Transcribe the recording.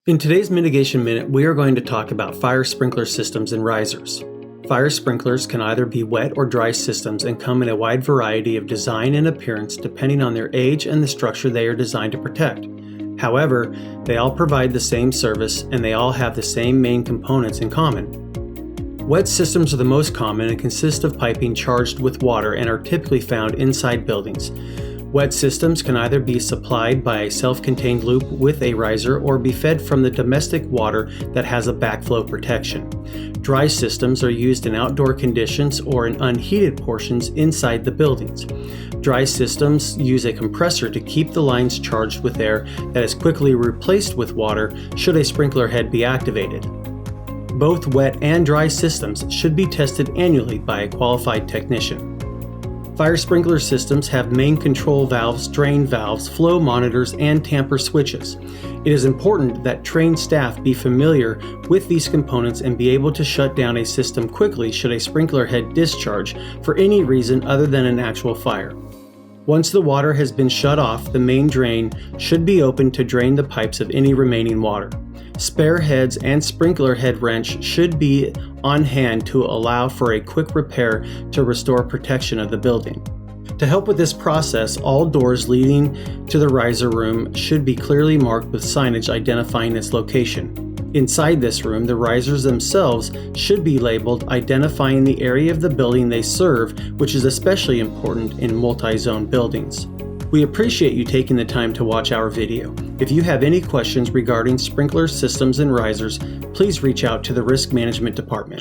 In today's Mitigation Minute, we are going to talk about fire sprinkler systems and risers. Fire sprinklers can either be wet or dry systems and come in a wide variety of design and appearance depending on their age and the structure they are designed to protect. However, they all provide the same service and they all have the same main components in common. Wet systems are the most common and consist of piping charged with water and are typically found inside buildings. Wet systems can either be supplied by a self-contained loop with a riser or be fed from the domestic water that has a backflow protection. Dry systems are used in outdoor conditions or in unheated portions inside the buildings. Dry systems use a compressor to keep the lines charged with air that is quickly replaced with water should a sprinkler head be activated. Both wet and dry systems should be tested annually by a qualified technician. Fire sprinkler systems have main control valves, drain valves, flow monitors, and tamper switches. It is important that trained staff be familiar with these components and be able to shut down a system quickly should a sprinkler head discharge for any reason other than an actual fire. Once the water has been shut off, the main drain should be open to drain the pipes of any remaining water. Spare heads and sprinkler head wrench should be on hand to allow for a quick repair to restore protection of the building. To help with this process, all doors leading to the riser room should be clearly marked with signage identifying its location. Inside this room, the risers themselves should be labeled identifying the area of the building they serve, which is especially important in multi-zone buildings. We appreciate you taking the time to watch our video. If you have any questions regarding sprinkler systems and risers, please reach out to the Risk Management Department.